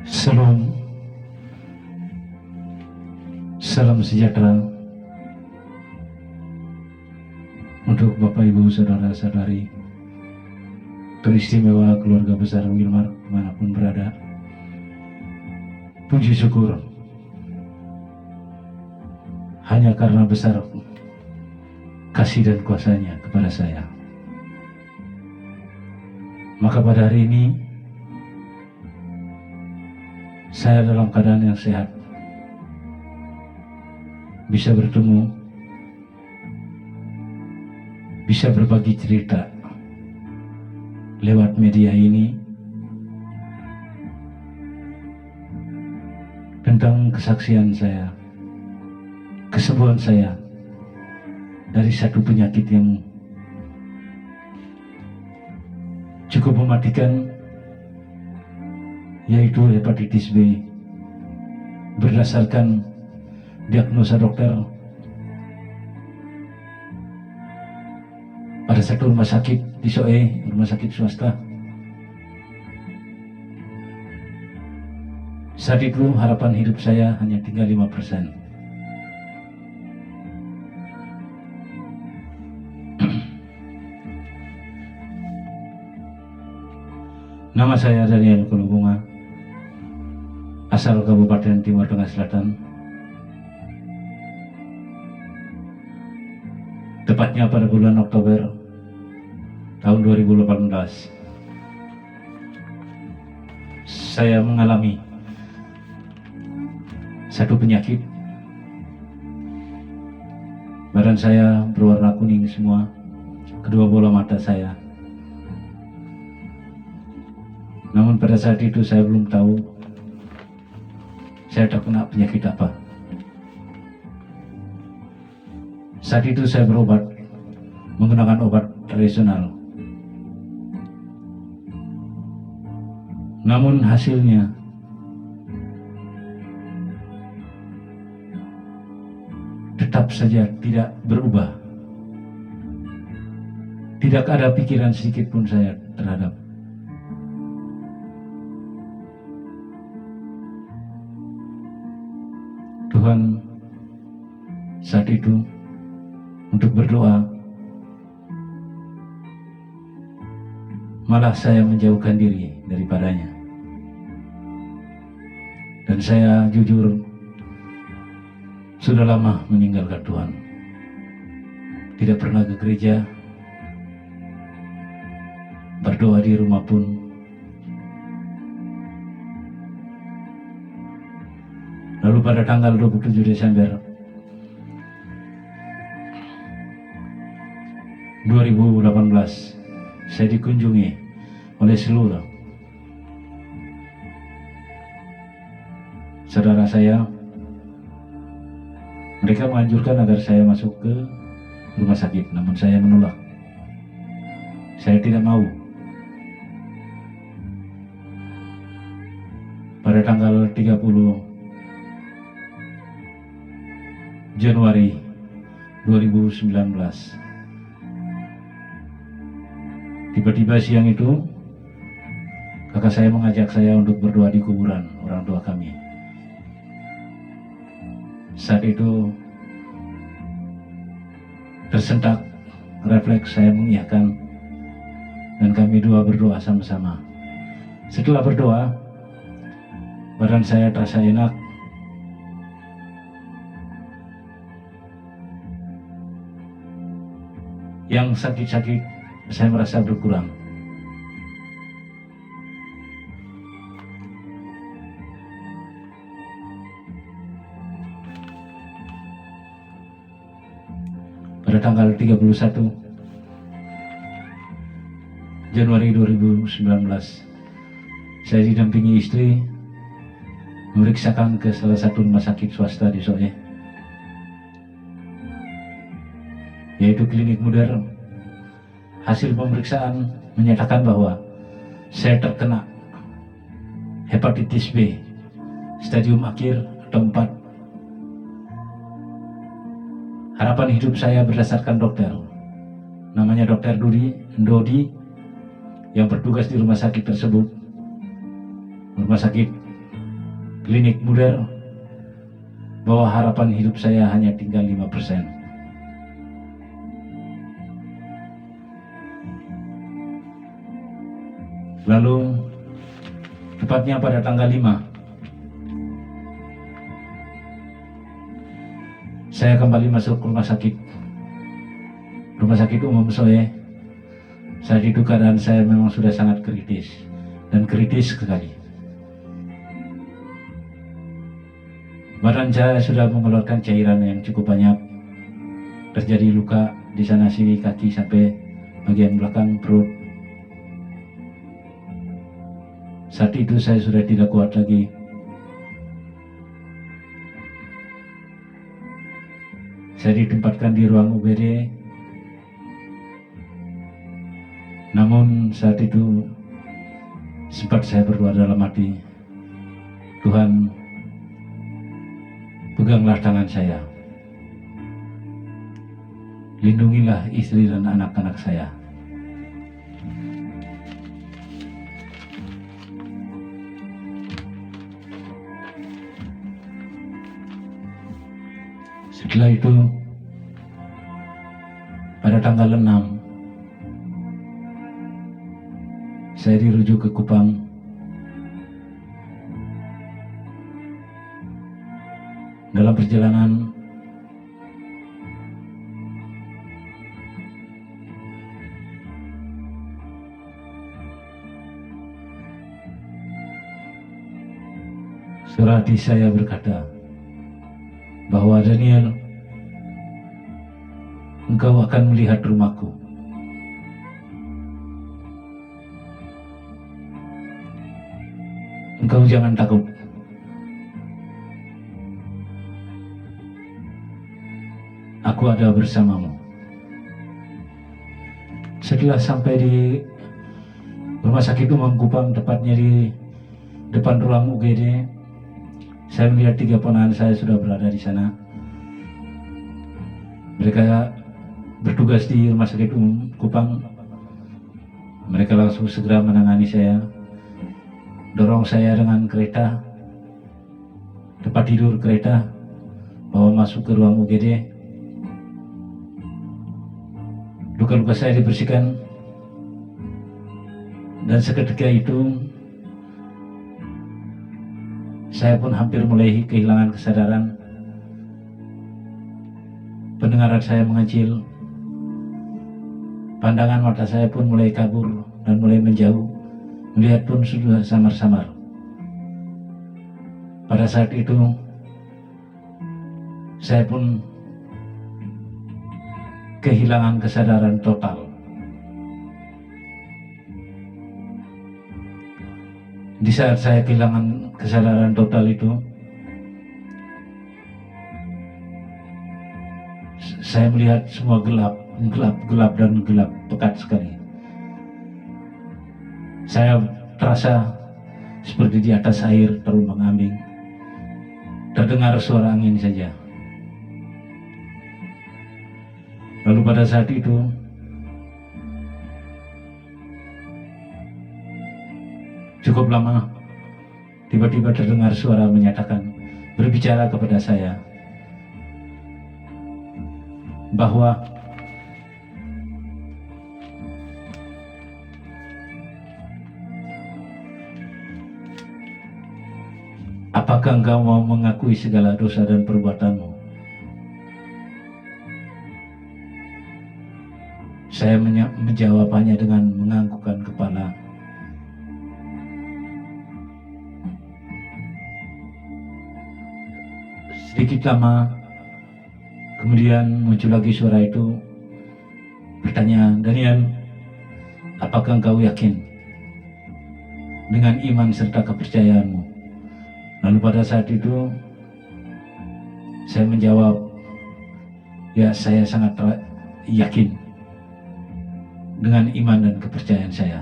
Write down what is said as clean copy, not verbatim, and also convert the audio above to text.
Salam, salam sejahtera untuk Bapak Ibu Saudara-saudari teristimewa keluarga besar Wilmar dimanapun berada. Puji syukur hanya karena besar kasih dan kuasanya kepada saya. Maka pada hari ini saya dalam keadaan yang sehat, bisa bertemu, bisa berbagi cerita lewat media ini tentang kesaksian saya, kesembuhan saya dari satu penyakit yang cukup mematikan, yaitu hepatitis B. Berdasarkan diagnosa dokter pada satu rumah sakit di Soe, rumah sakit swasta. Saat itu harapan hidup saya hanya tinggal 5%. Nama saya Daniel Kolobunga, asal Kabupaten Timur Tengah Selatan. Tepatnya pada bulan Oktober tahun 2018, saya mengalami satu penyakit. Badan saya berwarna kuning semua, kedua bola mata saya. Namun pada saat itu saya belum tahu saya terkena penyakit apa. Saat itu saya berobat menggunakan obat tradisional. Namun hasilnya tetap saja tidak berubah. Tidak ada pikiran sedikit pun saya terhadap Tuhan. Saat itu untuk berdoa, malah saya menjauhkan diri daripadanya. Dan saya jujur sudah lama meninggalkan Tuhan. Tidak pernah ke gereja, berdoa di rumah pun. Lalu pada tanggal 27 Desember 2018, saya dikunjungi oleh seluruh saudara saya. Mereka menganjurkan agar saya masuk ke rumah sakit, namun saya menolak. Saya tidak mau. Pada tanggal 30 Januari 2019, tiba-tiba siang itu kakak saya mengajak saya untuk berdoa di kuburan orang tua kami. Saat itu tersentak refleks, saya mengiyakan dan kami dua berdoa sama-sama. Setelah berdoa, badan saya terasa enak. Yang sakit-sakit saya merasa berkurang. Pada tanggal 31 Januari 2019, saya didampingi istri memeriksakan ke salah satu rumah sakit swasta di Soe, yaitu klinik modern. Hasil pemeriksaan menyatakan bahwa saya terkena hepatitis B stadium akhir atau 4. Harapan hidup saya berdasarkan dokter, namanya Dokter Dodi, yang bertugas di rumah sakit tersebut, rumah sakit klinik modern bahwa harapan hidup saya hanya tinggal 5%. Lalu tepatnya pada tanggal 5 saya kembali masuk rumah sakit umum Soe. Saat itu keadaan saya memang sudah sangat kritis dan kritis sekali. Badan saya sudah mengeluarkan cairan yang cukup banyak. Terjadi luka di sana sini kaki sampai bagian belakang perut. Saat itu saya sudah tidak kuat lagi. Saya ditempatkan di ruang UGD. Namun saat itu sempat saya berdoa dalam hati, Tuhan, peganglah tangan saya. Lindungilah istri dan anak-anak saya. Setelah itu, pada tanggal 6, saya dirujuk ke Kupang. Dalam perjalanan, suara hati saya berkata bahwa Daniel, engkau akan melihat rumahku. Engkau jangan takut. Aku ada bersamamu. Setelah sampai di rumah sakit umum Kupang, tepatnya di depan ruang UGD, saya melihat 3 ponakan saya sudah berada di sana. Mereka bertugas di rumah sakit umum Kupang. Mereka langsung segera menangani saya, dorong saya dengan kereta, tempat tidur kereta, bawa masuk ke ruang UGD. Luka-luka saya dibersihkan, dan seketika itu saya pun hampir mulai kehilangan kesadaran. Pendengaran saya mengecil, pandangan mata saya pun mulai kabur dan mulai menjauh, melihat pun sudah samar-samar. Pada saat itu, saya pun kehilangan kesadaran total. Di saat saya kehilangan kesadaran total itu, saya melihat semua gelap dan gelap pekat sekali. Saya terasa seperti di atas air terombang-ambing. Terdengar suara angin saja. Lalu pada saat itu, cukup lama, tiba-tiba terdengar suara menyatakan, berbicara kepada saya, bahwa apakah engkau mau mengakui segala dosa dan perbuatanmu? Saya menjawabnya dengan menganggukkan kepala. Sedikit lama kemudian muncul lagi suara itu bertanya, Daniel, apakah engkau yakin dengan iman serta kepercayaanmu? Lalu pada saat itu saya menjawab, ya, saya sangat yakin dengan iman dan kepercayaan saya.